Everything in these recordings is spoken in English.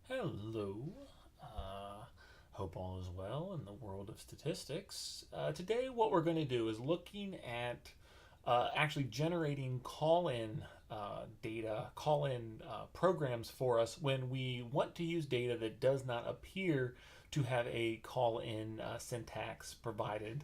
Hello. Hope all is well in the world of statistics. Today, what we're going to do is looking at actually generating call-in data, call-in programs for us when we want to use data that does not appear to have a call-in syntax provided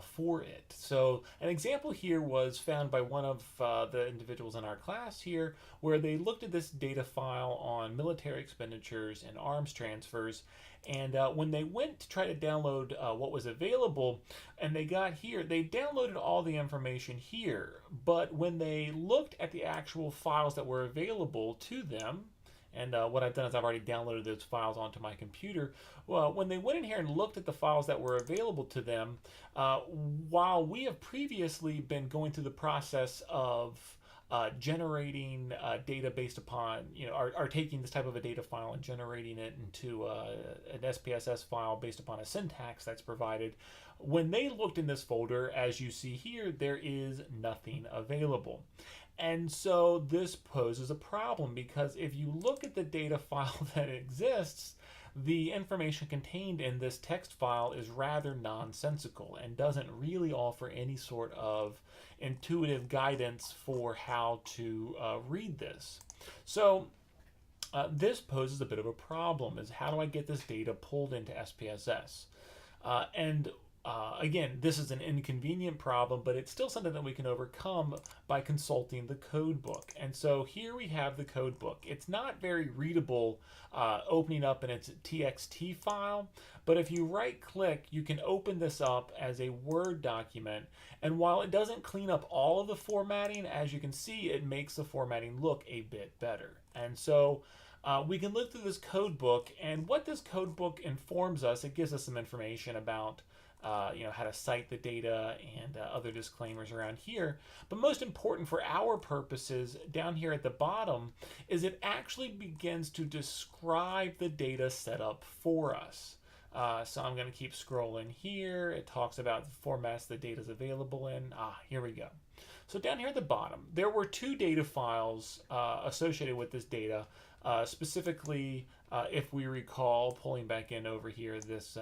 for it. So an example here was found by one of the individuals in our class here, where they looked at this data file on military expenditures and arms transfers. And when they went to try to download what was available, and they got here, they downloaded all the information here. But when they looked at the actual files that were available to them, and what I've done is I've already downloaded those files onto my computer. Well, when they went in here and looked at the files that were available to them, while we have previously been going through the process of generating data based upon, are taking this type of a data file and generating it into an SPSS file based upon a syntax that's provided. When they looked in this folder, as you see here, there is nothing available. And so this poses a problem because if you look at the data file that exists, the information contained in this text file is rather nonsensical and doesn't really offer any sort of intuitive guidance for how to read this. So this poses a bit of a problem, is how do I get this data pulled into SPSS? Again, this is an inconvenient problem, but it's still something that we can overcome by consulting the codebook. And so here we have the codebook. It's not very readable opening up in its TXT file, but if you right click, you can open this up as a Word document. And while it doesn't clean up all of the formatting, as you can see, it makes the formatting look a bit better. And so we can look through this codebook, and what this codebook informs us, it gives us some information about how to cite the data and other disclaimers around here. But most important for our purposes, down here at the bottom, is it actually begins to describe the data setup for us. So I'm going to keep scrolling here. It talks about the formats the data is available in. Here we go. So down here at the bottom, there were two data files associated with this data. Specifically, if we recall, pulling back in over here, this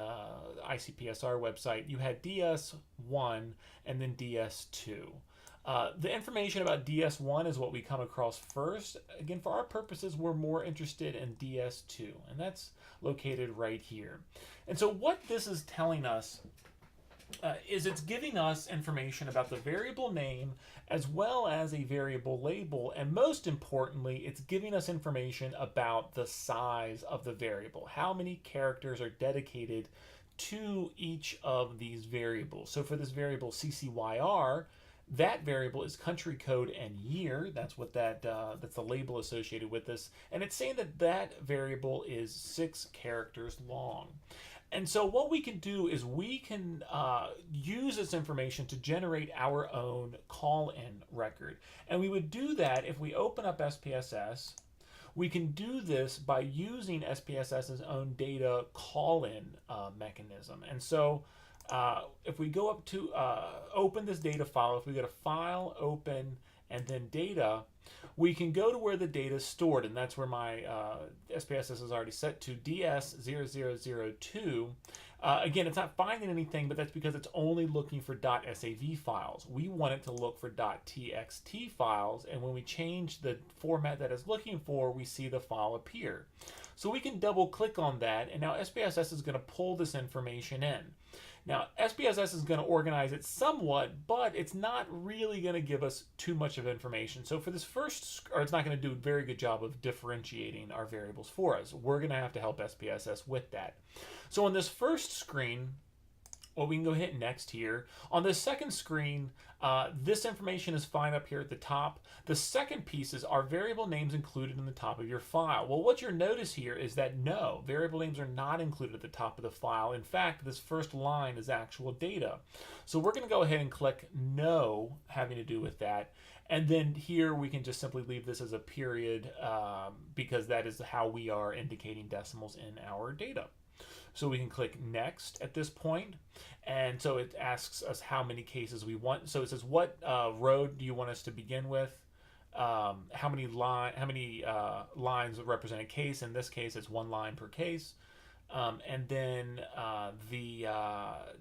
ICPSR website, you had DS1 and then DS2. The information about DS1 is what we come across first. Again, for our purposes, we're more interested in DS2, and that's located right here. And so what this is telling us is it's giving us information about the variable name as well as a variable label, and most importantly, it's giving us information about the size of the variable, how many characters are dedicated to each of these variables. So for this variable CCYR, that variable is country code and year. That's what that's the label associated with this, and it's saying that that variable is 6 characters long. And so what we can do is we can use this information to generate our own call-in record. And we would do that if we open up SPSS. We can do this by using SPSS's own data call-in mechanism. And so if we go up to open this data file, if we go to File, Open, and then Data, we can go to where the data is stored, and that's where my SPSS is already set to DS0002. Again, it's not finding anything, but that's because it's only looking for .sav files. We want it to look for .txt files, and when we change the format that it's looking for, we see the file appear. So we can double click on that, and now SPSS is going to pull this information in. Now, SPSS is going to organize it somewhat, but it's not really going to give us too much of information. So for this first, or it's not going to do a very good job of differentiating our variables for us. We're going to have to help SPSS with that. So on this first screen, well, we can go hit next here. On this second screen, this information is fine up here at the top. The second piece is, are variable names included in the top of your file? Well, what you'll notice here is that no, variable names are not included at the top of the file. In fact, this first line is actual data. So we're going to go ahead and click no, having to do with that. And then here we can just simply leave this as a period because that is how we are indicating decimals in our data. So we can click next at this point, and so it asks us how many cases we want. So it says, what row do you want us to begin with? how many lines would represent a case. In this case, it's 1 line per case. And then the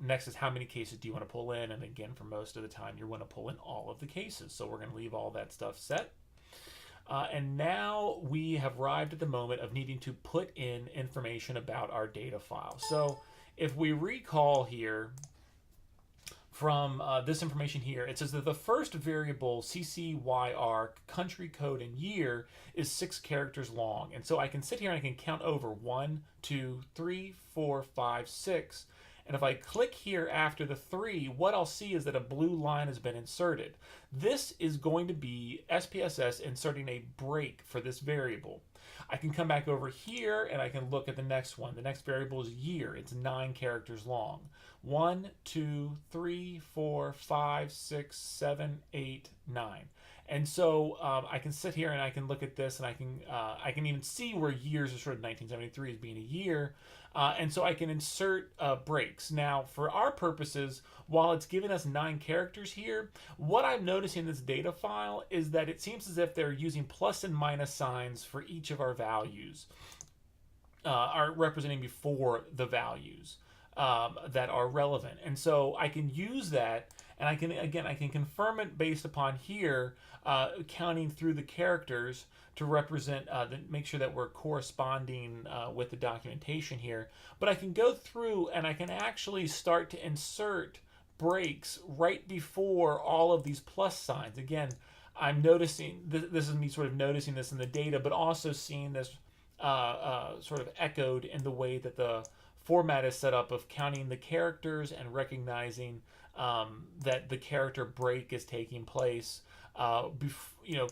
next is how many cases do you want to pull in, and again, for most of the time you want to pull in all of the cases, so we're going to leave all that stuff set. And now we have arrived at the moment of needing to put in information about our data file. So if we recall here from this information here, it says that the first variable, CCYR, country code and year, is 6 characters long. And so I can sit here and I can count over 1, 2, 3, 4, 5, 6. And if I click here after the 3, what I'll see is that a blue line has been inserted. This is going to be SPSS inserting a break for this variable. I can come back over here and I can look at the next one. The next variable is year. It's 9 characters long. 1, 2, 3, 4, 5, 6, 7, 8, 9. And so I can sit here and I can look at this, and I can even see where years are sort of 1973 as being a year. And so I can insert breaks. Now, for our purposes, while it's giving us 9 characters here, what I'm noticing in this data file is that it seems as if they're using plus and minus signs for each of our values, are representing before the values that are relevant. And so I can use that, and I can confirm it based upon here, counting through the characters to represent, make sure that we're corresponding with the documentation here. But I can go through and I can actually start to insert breaks right before all of these plus signs. Again, I'm noticing, this is me sort of noticing this in the data, but also seeing this sort of echoed in the way that the format is set up of counting the characters and recognizing that the character break is taking place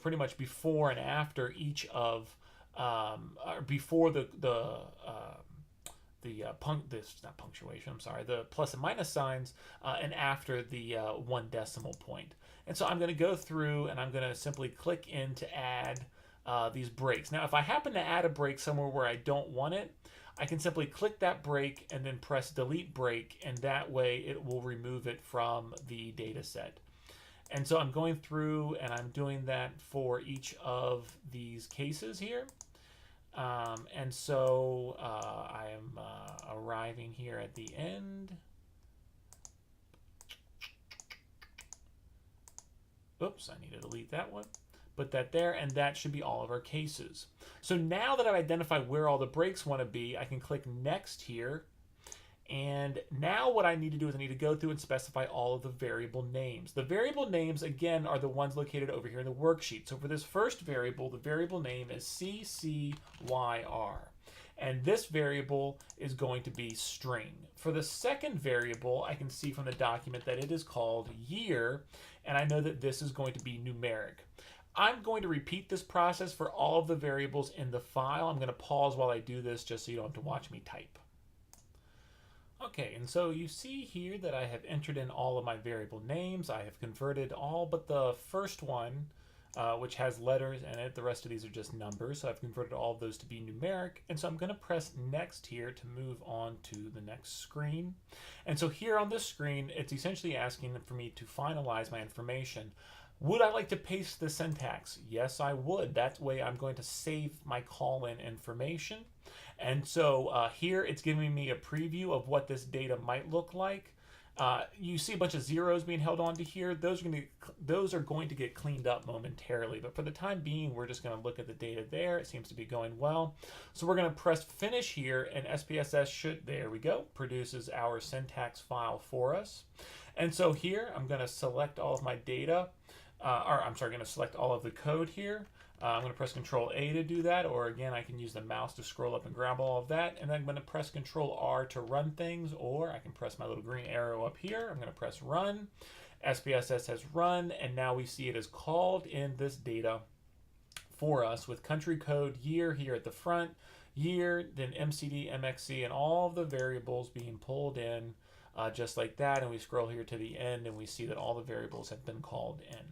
pretty much before and after each of before the not punctuation, I'm sorry, the plus and minus signs, and after the 1 decimal point. And so I'm going to go through and I'm going to simply click in to add these breaks. Now, if I happen to add a break somewhere where I don't want it, I can simply click that break and then press delete break, and that way it will remove it from the data set. And so I'm going through and I'm doing that for each of these cases here. And so I am arriving here at the end. Oops, I need to delete that one. Put that there, and that should be all of our cases. So now that I've identified where all the breaks want to be, I can click next here. And now what I need to do is I need to go through and specify all of the variable names. The variable names, again, are the ones located over here in the worksheet. So for this first variable, the variable name is CCYR. And this variable is going to be string. For the second variable, I can see from the document that it is called year, and I know that this is going to be numeric. I'm going to repeat this process for all of the variables in the file. I'm going to pause while I do this just so you don't have to watch me type. Okay, and so you see here that I have entered in all of my variable names. I have converted all but the first one, which has letters in it. The rest of these are just numbers, so I've converted all of those to be numeric. And so I'm going to press next here to move on to the next screen. And so here on this screen, it's essentially asking for me to finalize my information. Would I like to paste the syntax? Yes, I would. That way I'm going to save my call-in information. And so here it's giving me a preview of what this data might look like. You see a bunch of zeros being held onto here. Those are going to get cleaned up momentarily. But for the time being, we're just going to look at the data there. It seems to be going well. So we're going to press finish here, and SPSS should, there we go, produces our syntax file for us. And so here I'm going to select all of my data. Going to select all of the code here. I'm going to press Control A to do that, or again, I can use the mouse to scroll up and grab all of that. And then I'm going to press Control R to run things, or I can press my little green arrow up here. I'm going to press Run. SPSS has run, and now we see it has called in this data for us with country code, year here at the front, year, then MCD, MXC, and all of the variables being pulled in just like that. And we scroll here to the end, and we see that all the variables have been called in.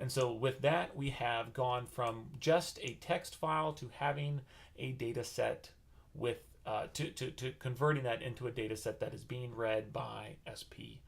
And so with that, we have gone from just a text file to having a data set with, to converting that into a data set that is being read by SPSS.